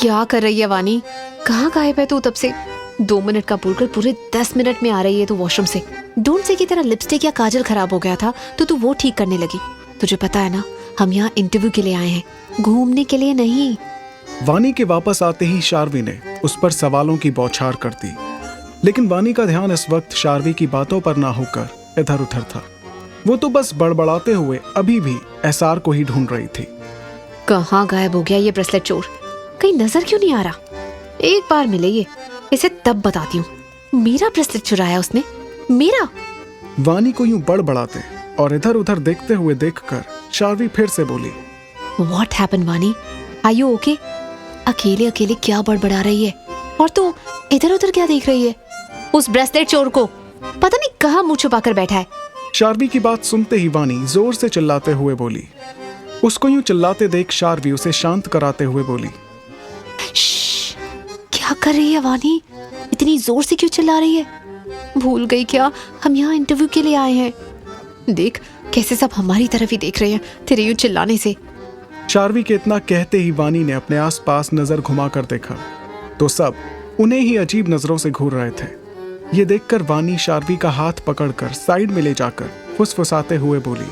क्या कर रही है वानी? कहाँ गायब है तू तब से? 2 मिनट का बोलकर पूरे 10 मिनट में आ रही है तू वॉशरूम से। ढूंढ से की तेरा लिपस्टिक या काजल खराब हो गया था तो तू वो ठीक करने लगी। तुझे पता है ना, हम यहाँ इंटरव्यू के लिए आए हैं, घूमने के लिए नहीं। वानी के वापस आते ही शार्वी ने उस पर सवालों की बौछार कर दी, लेकिन वानी का ध्यान इस वक्त शार्वी की बातों पर ना होकर इधर उधर था। वो तो बस बड़बड़ाते हुए अभी भी एसआर को ही ढूंढ रही थी। कहाँ गायब हो गया ये ब्रेसलेट चोर? कहीं नजर क्यों नहीं आ रहा? एक बार मिले ये, इसे तब बताती हूँ। मेरा ब्रेसलेट चुराया उसने, मेरा। वानी को यूं बड़बड़ाते और इधर उधर देखते हुए देखकर शार्वी फिर से बोली, What happened, वानी? Are you okay? अकेले अकेले क्या बड़बड़ा रही है? और तू इधर उधर क्या देख रही है? उस ब्रेसलेट चोर को पता नहीं कहाँ मुंह छुपा कर बैठा है। शार्वी की बात सुनते ही वानी जोर से चिल्लाते हुए बोली। उसको यूं चिल्लाते देख शार्वी उसे शांत कराते हुए बोली, श्श्श, क्या कर रही है वानी? इतनी जोर से क्यों चिल्ला रही है? भूल गई क्या हम यहाँ इंटरव्यू के लिए आए हैं? देख कैसे सब हमारी तरफ ही देख रहे हैं तेरे यूं चिल्लाने से। शार्वी के इतना कहते ही वानी ने अपने आसपास नजर घुमाकर देखा तो सब उन्हें ही अजीब नजरों से घूर रहे थे। ये देखकर वानी शार्वी का हाथ पकड़कर साइड में ले जाकर फुसफुसाते हुए बोली,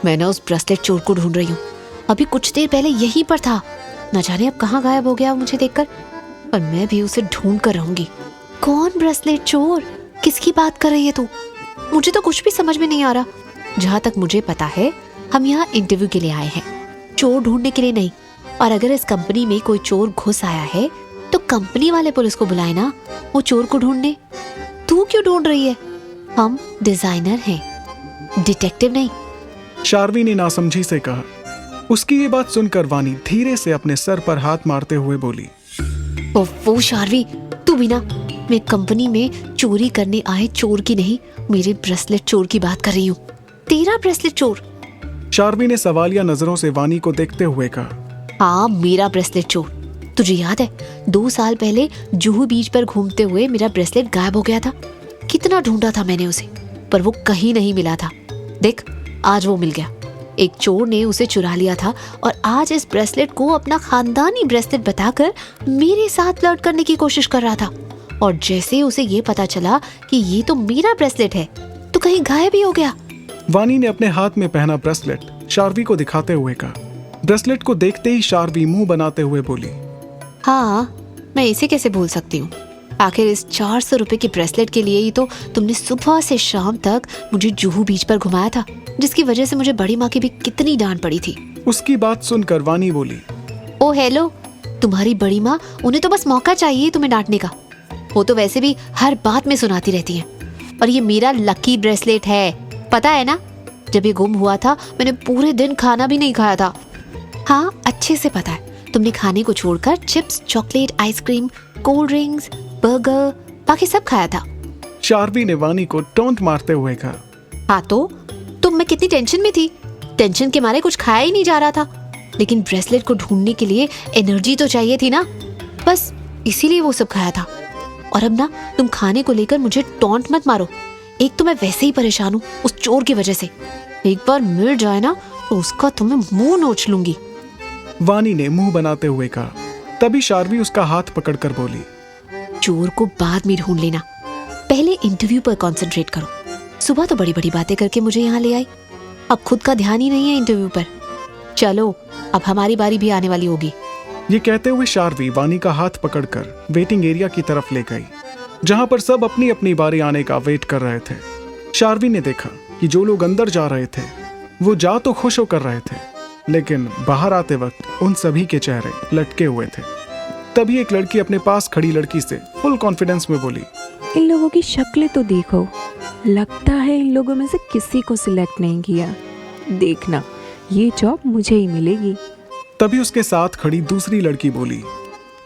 मैं ना उस ब्रेसलेट चोर को ढूंढ रही हूँ। अभी कुछ देर पहले यहीं पर था, न जाने अब कहाँ गायब हो गया मुझे देखकर। और मैं भी उसे ढूंढ कर रहूंगी। कौन ब्रेसलेट चोर? किसकी बात कर रही है तू? मुझे तो कुछ भी समझ में नहीं आ रहा। जहाँ तक मुझे पता है हम यहाँ इंटरव्यू के लिए आए हैं, चोर ढूंढने के लिए नहीं। और अगर इस कंपनी में कोई चोर घुस आया है तो कंपनी वाले पुलिस को बुलाए ना, वो चोर को ढूंढने। तू क्यों ढूंढ रही है? हम डिजाइनर हैं, डिटेक्टिव नहीं। शार्वी ने नासमझी से कहा। उसकी ये बात सुनकर वानी धीरे से अपने सर पर हाथ मारते हुए बोली, वो शार्वी, तू भी ना। मैं कंपनी में चोरी करने आए चोर की नहीं, मेरे ब्रेसलेट चोर की बात कर रही हूँ। तेरा ब्रेसलेट चोर? शार्वी ने सवालिया नजरों से वानी को देखते हुए कहा, हाँ, मेरा ब्रेसलेट चोर। तुझे याद है 2 साल पहले जुहू बीच पर घूमते हुए मेरा ब्रेसलेट गायब हो गया था? कितना ढूंढा था मैंने उसे, पर वो कहीं नहीं मिला था। देख आज वो मिल गया। एक चोर ने उसे चुरा लिया था और आज इस ब्रेसलेट को अपना खानदानी ब्रेसलेट बताकर मेरे साथ फ्लर्ट करने की कोशिश कर रहा था। और जैसे उसे ये पता चला कि ये तो मेरा ब्रेसलेट है तो कहीं गायब ही हो गया। वानी ने अपने हाथ में पहना ब्रेसलेट शार्वी को दिखाते हुए कहा। ब्रेसलेट को देखते ही शार्वी मुंह बनाते हुए बोली, हाँ, मैं इसे कैसे भूल सकती हूँ? आखिर इस 400 रुपए के ब्रेसलेट के लिए ही तो तुमने सुबह से शाम तक मुझे जुहू बीच पर घुमाया था, जिसकी वजह से मुझे बड़ी माँ की भी कितनी डांट पड़ी थी। उसकी बात सुनकर वानी बोली, ओ हेलो, तुम्हारी बड़ी माँ, उन्हें तो बस मौका चाहिए तुम्हें डांटने का। वो तो वैसे भी हर बात में सुनाती रहती हैं। और ये मेरा लकी ब्रेसलेट है, पता है ना? जब ये गुम हुआ था मैंने पूरे दिन खाना भी नहीं खाया था। हाँ, अच्छे से पता है। तुमने खाने को छोड़कर chips, chocolate, ice cream, cold drinks, burger, बाकी सब खाया था। शार्वी ने वानी को टोंट मारते हुए कहा। हाँ तो मैं कितनी टेंशन में थी। टेंशन के मारे कुछ खाया ही नहीं जा रहा था। लेकिन ब्रेसलेट को ढूंढने के लिए एनर्जी तो चाहिए थी ना, बस इसीलिए वो सब खाया था। और अब ना तुम खाने को लेकर मुझे टोंट मत मारो। एक तो मैं वैसे ही परेशान हूँ उस चोर की वजह से। एक बार मिल जाए ना तो उसका तुम्हें मुंह नोच लूंगी। वानी ने मुंह बनाते हुए कहा। तभी शार्वी उसका हाथ पकड़कर बोली, चोर को बाद में ढूंढ लेना, पहले इंटरव्यू पर कंसंट्रेट करो। सुबह तो बड़ी बड़ी बातें करके मुझे यहाँ ले आई, अब खुद का ध्यान ही नहीं है इंटरव्यू पर। चलो अब हमारी बारी भी आने वाली होगी। ये कहते हुए शार्वी वानी का हाथ पकड़कर वेटिंग एरिया की तरफ ले गई, जहां पर सब अपनी अपनी बारी आने का वेट कर रहे थे। शार्वी ने देखा कि जो लोग अंदर जा रहे थे वो जा तो खुश होकर रहे थे, लेकिन बाहर आते वक्त उन सभी के चेहरे लटके हुए थे। तभी एक लड़की अपने पास खड़ी लड़की से फुल कॉन्फिडेंस में बोली, इन लोगों की शक्लें तो देखो, लगता है इन लोगों में से किसी को सिलेक्ट नहीं किया। देखना, ये जॉब मुझे ही मिलेगी। तभी उसके साथ खड़ी दूसरी लड़की बोली,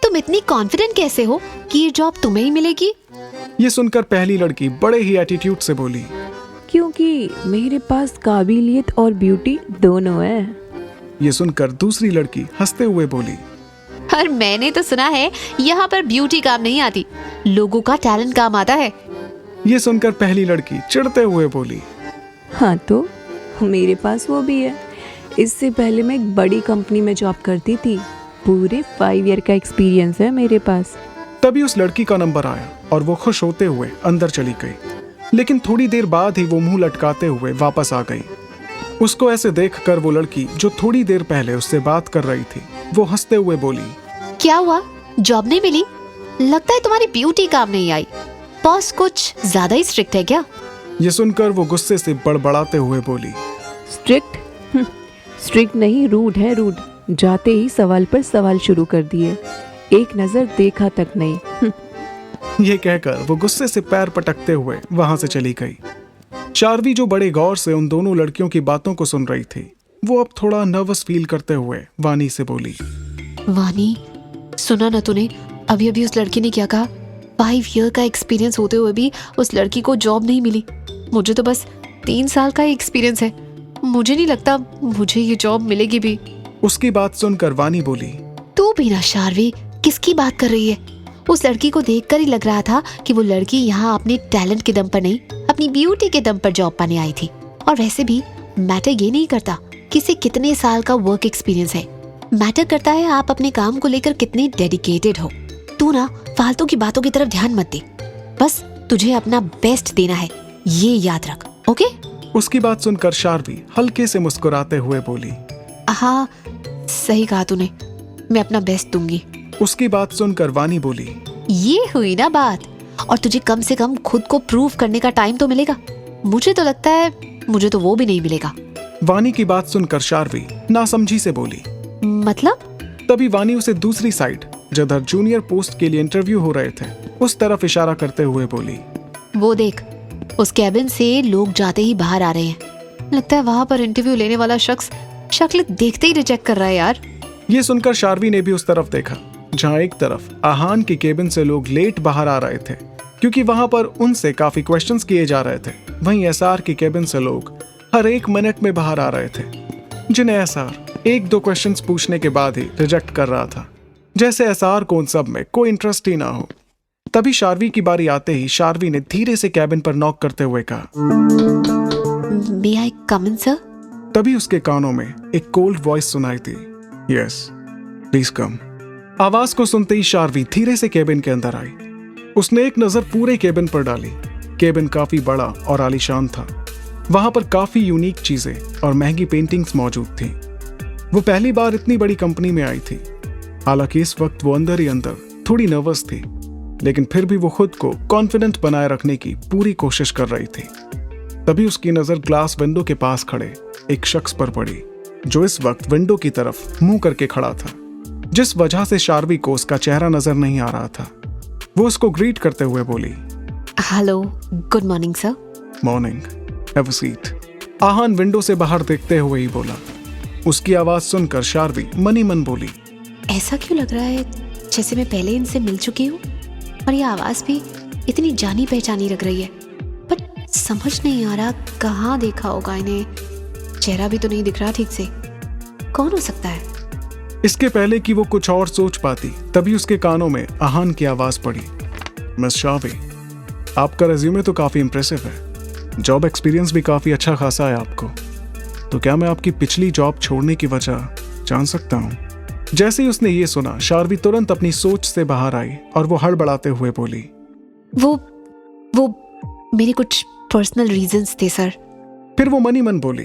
तुम इतनी कॉन्फिडेंट कैसे हो कि ये जॉब तुम्हें ही मिलेगी? ये सुनकर पहली लड़की बड़े ही एटीट्यूड से बोली, क्योंकि मेरे पास काबिलियत और ब्यूटी दोनों है। ये सुनकर दूसरी लड़की हंसते हुए बोली, और मैंने तो सुना है यहाँ पर ब्यूटी काम नहीं आती, लोगों का टैलेंट काम आता है। ये सुनकर पहली लड़की चिढ़ते हुए बोली, हाँ तो मेरे पास वो भी है। इससे पहले मैं एक बड़ी कंपनी में जॉब करती थी, पूरे 5 ईयर का एक्सपीरियंस है मेरे पास। तभी उस लड़की का नंबर आया और वो खुश होते हुए अंदर चली गई, लेकिन थोड़ी देर बाद ही वो मुंह लटकाते हुए वापस आ गई। उसको ऐसे देखकर वो लड़की जो थोड़ी देर पहले उससे बात कर रही थी, वो हंसते हुए बोली, क्या हुआ, जॉब नहीं मिली? लगता है तुम्हारी ब्यूटी काम नहीं आई। बॉस कुछ ज्यादा ही स्ट्रिक्ट है क्या? ये सुनकर वो गुस्से से बड़बड़ाते हुए बोली, स्ट्रिक्ट? स्ट्रिक्ट नहीं, रूड है, रूड। जाते ही सवाल पर सवाल शुरू कर दिए, एक नजर देखा तक नहीं। ये कहकर वो गुस्से से पैर पटकते हुए वहां से चली गई। शार्वी जो बड़े गौर से उन दोनों लड़कियों की बातं को सुन रही थी, वो अब थोड़ा नर्वस फील करते हुए वानी से बोली, वानी, सुना ना तूने अभी अभी उस लड़की ने क्या कहा? 5 ईयर का एक्सपीरियंस होते हुए भी उस लड़की को जॉब नहीं मिली। मुझे तो बस 3 साल का एक्सपीरियंस है। मुझे नहीं लगता मुझे ये जॉब मिलेगी भी। उसकी बात सुनकर वानी बोली, तू भी ना शार्वी, किसकी बात कर रही है? उस लड़की को देखकर ही लग रहा था कि वो लड़की यहाँ अपने टैलेंट के दम पर नहीं, अपनी ब्यूटी के दम पर जॉब पाने आई थी। और वैसे भी मैटर ये नहीं करता किसे कितने साल का वर्क एक्सपीरियंस है, मैटर करता है आप अपने काम को लेकर कितने डेडिकेटेड हो। तू ना फालतू की बातों की तरफ ध्यान मत दे, बस तुझे अपना बेस्ट देना है, ये याद रख, ओके? उसकी बात सुनकर शार्वी हल्के से मुस्कुराते हुए बोली, हाँ सही कहा तूने, मैं अपना बेस्ट दूंगी। उसकी बात सुनकर वानी बोली, ये हुई ना बात, और तुझे कम से कम खुद को प्रूव करने का टाइम तो मिलेगा। मुझे तो लगता है मुझे तो वो भी नहीं मिलेगा। वानी की बात सुनकर शार्वी नासमझी से बोली, मतलब? तभी वानी उसे दूसरी साइड जिधर जूनियर पोस्ट के लिए इंटरव्यू हो रहे थे, उस तरफ इशारा करते हुए बोली, वो देख, उस कैबिन से लोग जाते ही बाहर आ रहे हैं। लगता है वहां पर इंटरव्यू लेने वाला शख्स शक्ल देखते ही रिजेक्ट कर रहा है यार। ये सुनकर शार्वी ने भी उस तरफ देखा जहां एक तरफ आहान की केबिन से लोग लेट बाहर आ रहे थे, क्योंकि वहां पर उनसे काफी क्वेश्चंस किए जा रहे थे। वहीं एसआर की केबिन से लोग हर 1 मिनट में बाहर आ रहे थे, जिन्हें एसआर 1-2 क्वेश्चंस पूछने के बाद ही रिजेक्ट कर रहा था, जैसे एसआर को उन सब में कोई इंटरेस्ट ही ना हो। तभी शार्वी की बारी आते ही शार्वी ने धीरे से कैबिन पर नॉक करते हुए कहा, मे आई कम इन सर? तभी उसके कानों में एक कोल्ड वॉइस सुनाई दी, यस प्लीज कम। आवाज को सुनते ही शार्वी धीरे से केबिन के अंदर आई। उसने एक नजर पूरे केबिन पर डाली। केबिन काफी बड़ा और आलीशान था। वहां पर काफी यूनिक चीजें और महंगी पेंटिंग्स मौजूद थी। वो पहली बार इतनी बड़ी कंपनी में आई थी। हालांकि इस वक्त वो अंदर ही अंदर थोड़ी नर्वस थी, लेकिन फिर भी वो खुद को कॉन्फिडेंट बनाए रखने की पूरी कोशिश कर रही थी। तभी उसकी नजर ग्लास विंडो के पास खड़े एक शख्स पर पड़ी, जो इस वक्त विंडो की तरफ मुंह करके खड़ा था, जिस वजह से शार्वी को उसका चेहरा नजर नहीं आ रहा था। वो उसको ग्रीट करते हुए बोली, hello, good morning sir. Morning, have a seat. Aahan window से बाहर देखते हुए ही बोला। उसकी आवाज सुनकर शार्वी मनी मन बोली, ऐसा क्यों लग रहा है जैसे मैं पहले इनसे मिल चुकी हूँ, और ये आवाज भी इतनी जानी पहचानी लग रही है, बट समझ नहीं आ रहा कहाँ देखा होगा इन्हें। चेहरा भी तो नहीं दिख रहा ठीक से, कौन हो सकता है? इसके पहले कि वो कुछ और सोच पाती, तभी उसके कानों में आहान की आवाज पड़ी, मिस शार्वी, आपका रेज्यूमे तो काफी इंप्रेसिव है, जॉब एक्सपीरियंस भी काफी अच्छा खासा है आपको, तो क्या मैं आपकी पिछली जॉब छोड़ने की वजह जान सकता हूँ? जैसे ही उसने ये सुना, शार्वी तुरंत अपनी सोच से बाहर आई और वो हड़बड़ाते हुए बोली, वो मेरे कुछ पर्सनल रीजंस थे सर। फिर वो मनी मन बोली,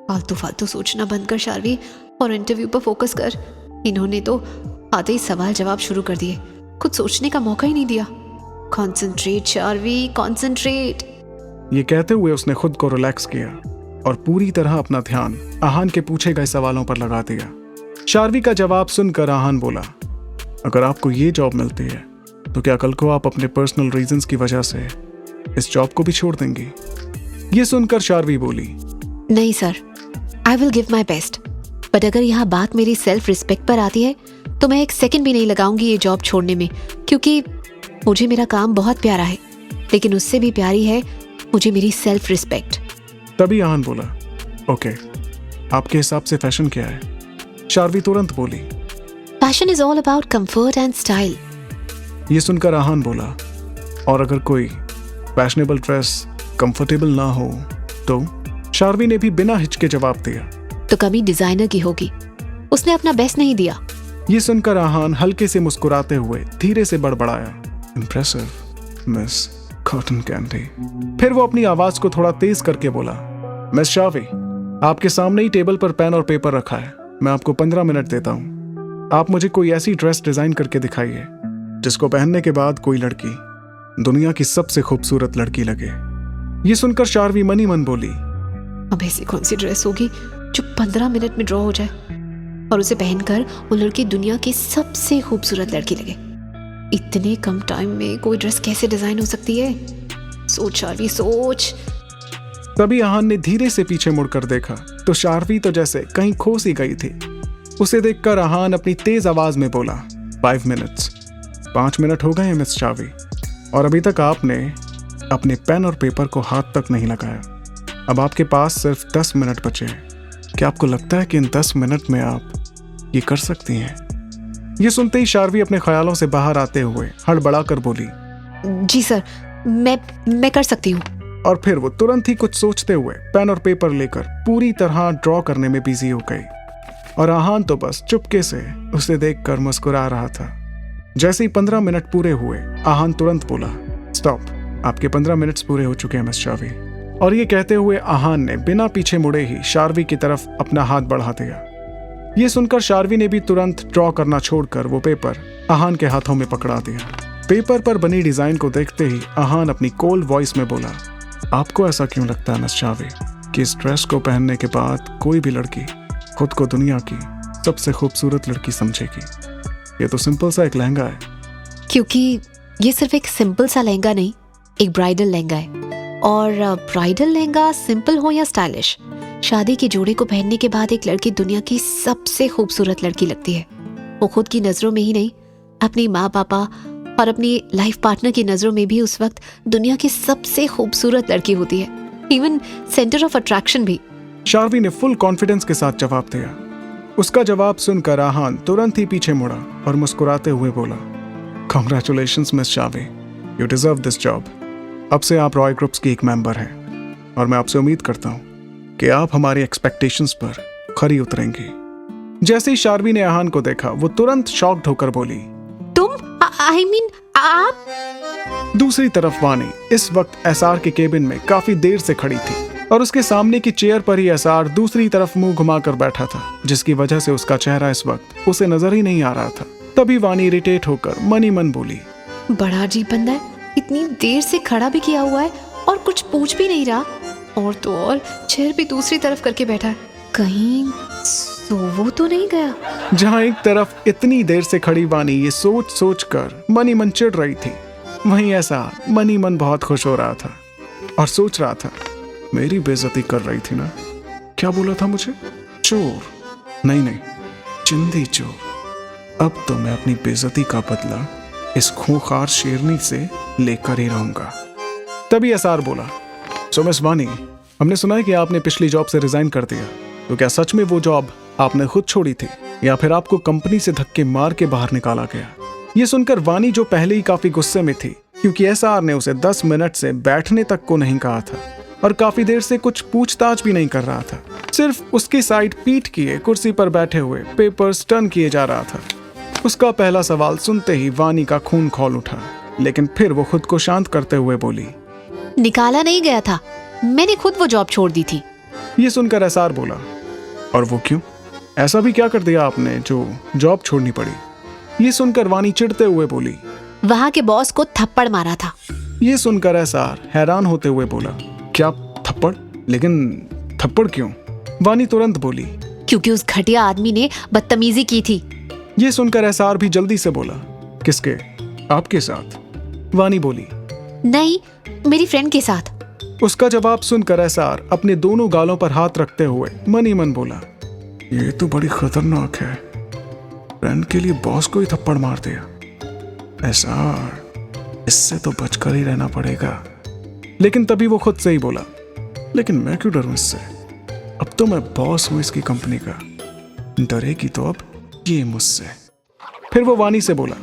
फालतू फालतू सोचना बंद कर शार्वी और इंटरव्यू पर फोकस कर। इन्होंने तो आते ही सवाल जवाब शुरू कर दिए, कुछ सोचने का मौका ही नहीं दिया। Concentrate Sharvi, concentrate. ये कहते हुए उसने खुद को रिलैक्स किया और पूरी तरह अपना ध्यान आहान के पूछे गए सवालों पर लगा दिया। शार्वी का जवाब सुनकर आहान बोला, अगर आपको ये जॉब मिलती है तो क्या कल को आप अपने पर्सनल रीजंस की वजह से इस जॉब को भी छोड़ देंगी? ये सुनकर शार्वी बोली, नहीं sir, I will give my best, but अगर यहाँ बात मेरी सेल्फ रिस्पेक्ट पर आती है तो मैं 1 सेकंड भी नहीं लगाऊंगी ये जॉब छोड़ने में, क्योंकि मुझे मेरा काम बहुत प्यारा है, लेकिन उससे भी प्यारी है मुझे मेरी सेल्फ रिस्पेक्ट। तभी आहान बोला, ओके, आपके हिसाब से फैशन क्या है? शार्वी तुरंत बोली, fashion is all about comfort and style. ये सुनकर आहान बोला, और अगर कोई फैशनेबल ड्रेस कंफर्टेबल ना हो तो? शार्वी ने भी बिना हिचके जवाब दिया, तो कमी डिजाइनर की होगी, उसने अपना बेस्ट नहीं दिया। ये सुनकर आहान हल्के से मुस्कुराते हुए धीरे से बड़बड़ाया, इम्प्रेसिव मिस कॉटन कैंडी। फिर वो अपनी आवाज को थोड़ा तेज करके बोला, मिस शावी, आपके सामने ही टेबल पर पेन और पेपर रखा है। मैं आपको 15 मिनट देता हूँ। आप मुझे कोई ऐसी ड्रेस डिजाइन करके दिखाइए जिसको पहनने के बाद कोई लड़की दुनिया की सबसे खूबसूरत लड़की लगे। ये सुनकर शार्वी मनी मन बोली, अब ऐसी कौन सी ड्रेस होगी जो 15 मिनट में ड्रॉ हो जाए और उसे पहनकर वो लड़की दुनिया की सबसे खूबसूरत लड़की लगे। इतने कम टाइम में कोई ड्रेस कैसे डिजाइन हो सकती है? सोच शार्वी, सोच। तभी आहान ने धीरे से पीछे मुड़कर देखा तो शार्वी तो जैसे कहीं खो सी गई थी। उसे देखकर आहान अपनी तेज आवाज में बोला, 5 मिनट्स। 5 मिनट हो गए हैं मिस शार्वी, और अभी तक आपने अपने पेन और पेपर को हाथ तक नहीं लगाया। अब आपके पास सिर्फ 10 मिनट बचे हैं। क्या आपको लगता है कि इन 10 मिनट में आप ये कर सकती हैं? ये सुनते ही शार्वी अपने ख्यालों से बाहर आते हुए हड़बड़ाकर बोली, जी सर, मैं कर सकती हूँ। और फिर वो तुरंत ही कुछ सोचते हुए पेन और पेपर लेकर पूरी तरह ड्रॉ करने में बिजी हो गई। और आहान तो बस चुपके से उसे देखकर मुस्कुरा रहा था। जैसे ही 15 मिनट पूरे हुए, आहान तुरंत बोला, स्टॉप, आपके 15 मिनट्स पूरे हो चुके हैं मिस शार्वी। और ये कहते हुए आहान ने बिना पीछे मुड़े ही शार्वी की तरफ अपना हाथ बढ़ा दिया। ये सुनकर शार्वी ने भी तुरंत ड्रॉ करना छोड़कर वो पेपर आहान के हाथों में पकड़ा दिया। पेपर पर बनी डिजाइन को देखते ही आहान अपनी कोल्ड वॉइस में बोला, आपको ऐसा क्यों लगता है मिस शार्वी कि इस ड्रेस को पहनने के बाद कोई भी लड़की खुद को दुनिया की सबसे खूबसूरत लड़की समझेगी? ये तो सिंपल सा एक लहंगा है। क्योंकि ये सिर्फ एक सिंपल सा लहंगा नहीं, एक ब्राइडल लहंगा है। और ब्राइडल लहंगा सिंपल हो या स्टाइलिश, शादी के जोड़े को पहनने के बाद एक लड़की दुनिया की सबसे खूबसूरत लड़की लगती है। वो खुद की नजरों में ही नहीं, अपनी माँ पापा और अपनी लाइफ पार्टनर की नजरों में भी उस वक्त दुनिया की सबसे खूबसूरत लड़की होती है, इवन सेंटर ऑफ अट्रैक्शन भी। शार्वी ने फुल कॉन्फिडेंस के साथ जवाब दिया। उसका जवाब सुनकर आहान तुरंत ही पीछे मुड़ा और मुस्कुराते हुए बोला, congratulations miss Sharvi, you deserve this job. अब से आप रॉय ग्रुप्स की एक मेंबर हैं और मैं आपसे उम्मीद करता हूँ कि आप हमारी एक्सपेक्टेशंस पर खरी उतरेंगी। जैसे ही शार्वी ने आहान को देखा, वो तुरंत शॉक्ड होकर बोली, तुम आई मीन आप? दूसरी तरफ वानी इस वक्त एसआर के केबिन में काफी देर से खड़ी थी और उसके सामने की चेयर पर ही एसआर दूसरी तरफ मुंह घुमाकर बैठा था, जिसकी वजह से उसका चेहरा इस वक्त उसे नजर ही नहीं आ रहा था। तभी वानी इरिटेट होकर मनी मन बोली, बड़ा अजीब बंदा है, इतनी देर से खड़ा भी किया हुआ है और कुछ पूछ भी नहीं रहा, और तो और चेयर भी दूसरी तरफ करके बैठा है, कहीं सो वो तो नहीं गया। जहाँ एक तरफ इतनी देर से खड़ी वानी ये सोच सोच कर मनी मन चिढ़ रही थी, वहीं ऐसा मनी मन बहुत खुश हो रहा था और सोच रहा था, मेरी बेइज्जती कर रही थी ना? क्या बोला था मुझे? चोर? नहीं, चिंदी चोर। अब तो मैं अपनी बेइज्जती का बदला इस खूंखार शेरनी से लेकर ही रहूंगा। तभी एसआर बोला, सो मिस वानी, हमने सुना है कि आपने पिछली जॉब से रिजाइन कर दिया, तो क्या सच में वो जॉब आपने खुद छोड़ी थी या फिर आपको कंपनी से धक्के मार के बाहर निकाला गया? ये सुनकर वानी, जो पहले ही काफी गुस्से में थी क्योंकि एसआर ने उसे 10 मिनट से बैठने तक को नहीं कहा था और काफी देर से कुछ पूछताछ भी नहीं कर रहा था, सिर्फ उसकी साइड पीठ किए कुर्सी पर बैठे हुए पेपर्स टर्न किए जा रहा था। उसका पहला सवाल सुनते ही वानी का खून खौल उठा, लेकिन फिर वो खुद को शांत करते हुए बोली, निकाला नहीं गया था, मैंने खुद वो जॉब छोड़ दी थी। ये सुनकर एसआर बोला, और वो क्यों? ऐसा भी क्या कर दिया आपने जो जॉब छोड़नी पड़ी? ये सुनकर वानी चिढ़ते हुए बोली, वहां के बॉस को थप्पड़ मारा था। ये सुनकर एसआर हैरान होते हुए बोला, क्या थप्पड़? लेकिन थप्पड़ क्यों? वानी तुरंत बोली, क्योंकि उस घटिया आदमी ने बदतमीजी की थी। ये सुनकर एसआर भी जल्दी से बोला, किसके? आपके साथ? वानी बोली, नहीं, मेरी फ्रेंड के साथ। उसका जवाब सुनकर एसआर अपने दोनों गालों पर हाथ रखते हुए मन ही मन बोला, ये तो बड़ी खतरनाक है, फ्रेंड के लिए बॉस को ही थप्पड़ मार दिया। एसआर, इससे तो बचकर ही रहना पड़ेगा। लेकिन तभी वो खुद से ही बोला, लेकिन मैं क्यों डरूं इससे? अब तो मैं बॉस हूं इसकी कंपनी का, डरेगी तो अब ये मुझसे। फिर वो वानी से बोला,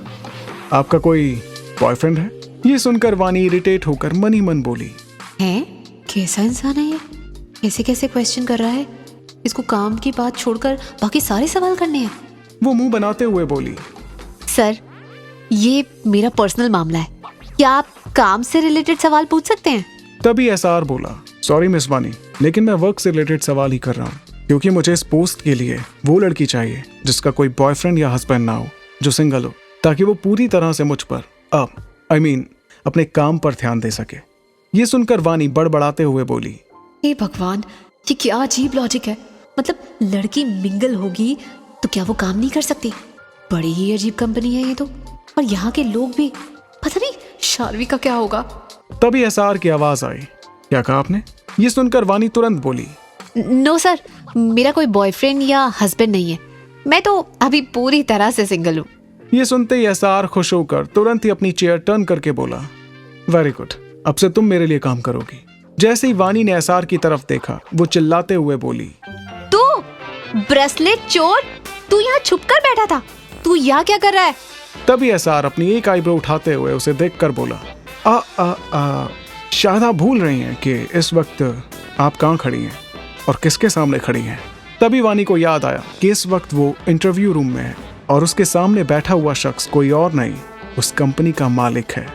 आपका कोई बॉयफ्रेंड है? ये सुनकर वानी इरिटेट होकर मन ही मन बोली, है? कैसा इंसान है ये? कैसे कैसे क्वेश्चन कर रहा है? इसको काम की बात छोड़कर बाकी सारे सवाल करने हैं। वो मुंह बनाते हुए बोली, सर, ये मेरा पर्सनल मामला है, क्या आप काम से रिलेटेड सवाल पूछ सकते हैं? तभी एसआर बोला, सॉरी मिस वानी, लेकिन मैं वर्क से रिलेटेड सवाल ही कर रहा हूँ, क्योंकि मुझे इस पोस्ट के लिए वो लड़की चाहिए जिसका कोई बॉयफ्रेंड या हस्बैंड ना हो, जो सिंगल हो, ताकि वो पूरी तरह से मुझ पर अपने काम पर ध्यान दे सके। ये सुनकर वानी बड़बड़ाते हुए बोली, हे भगवान, ये क्या अजीब लॉजिक है। मतलब लड़की मिंगल होगी तो क्या वो काम नहीं कर सकती? बड़ी ही अजीब कंपनी है ये तो। और यहाँ के लोग भी, पता नहीं शार्वी का क्या होगा। तभी एसआर की आवाज आई, क्या कहा आपने? ये सुनकर वानी तुरंत बोली, नो सर, मेरा कोई बॉयफ्रेंड या हस्बैंड नहीं है, मैं तो अभी पूरी तरह से सिंगल हूँ। ये सुनते ही एसआर खुश होकर तुरंत ही अपनी चेयर टर्न करके बोला, वेरी गुड, अब से तुम मेरे लिए काम करोगी। जैसे ही वानी ने एसआर की तरफ देखा, वो चिल्लाते हुए बोली, तू ब्रेसलेट चोर, तू यहाँ छुप कर बैठा था, तू यहाँ क्या कर रहा है? तभी एसआर अपनी एक आईब्रो उठाते हुए उसे देखकर बोला, शायद आप भूल रही हैं कि इस वक्त आप कहाँ खड़ी हैं और किसके सामने खड़ी हैं। तभी वानी को याद आया कि इस वक्त वो इंटरव्यू रूम में है और उसके सामने बैठा हुआ शख्स कोई और नहीं, उस कंपनी का मालिक है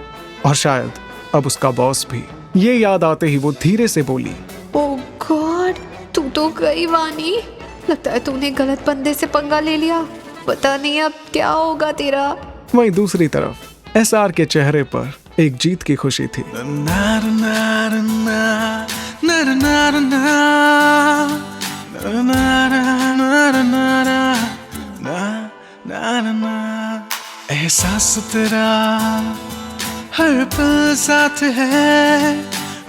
और शायद अब उसका बॉस भी। ये याद आते ही वो धीरे से बोली, ओह गॉड, तू तो गई वानी, लगता है तूने गलत बंदे से पंगा ले लिया, पता नहीं अब क्या होगा तेरा। वहीं दूसरी तरफ एसआर के चेहरे पर एक जीत की खुशी थी। एहसास तेरा हर पल साथ है,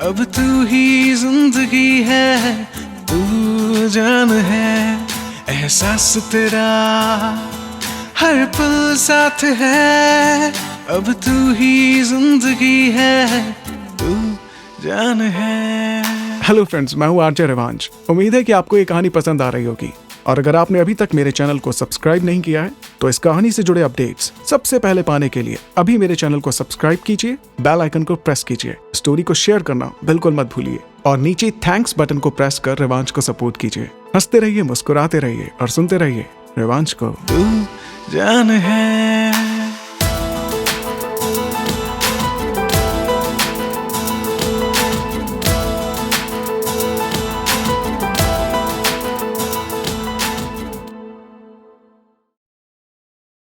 अब तू ही जिंदगी है, तू जान है। एहसास तेरा हर पल साथ है, अब तू ही जिंदगी है, तू जान है। हेलो फ्रेंड्स, मैं हूँ आरजे रिवांश। उम्मीद है कि आपको ये कहानी पसंद आ रही होगी, और अगर आपने अभी तक मेरे चैनल को सब्सक्राइब नहीं किया है तो इस कहानी से जुड़े अपडेट्स सबसे पहले पाने के लिए अभी मेरे चैनल को सब्सक्राइब कीजिए, बेल आइकन को प्रेस कीजिए, स्टोरी को शेयर करना बिल्कुल मत भूलिए और नीचे थैंक्स बटन को प्रेस कर रिवांश को सपोर्ट कीजिए। हंसते रहिए, मुस्कुराते रहिए और सुनते रहिए रिवांश को। तू जान है।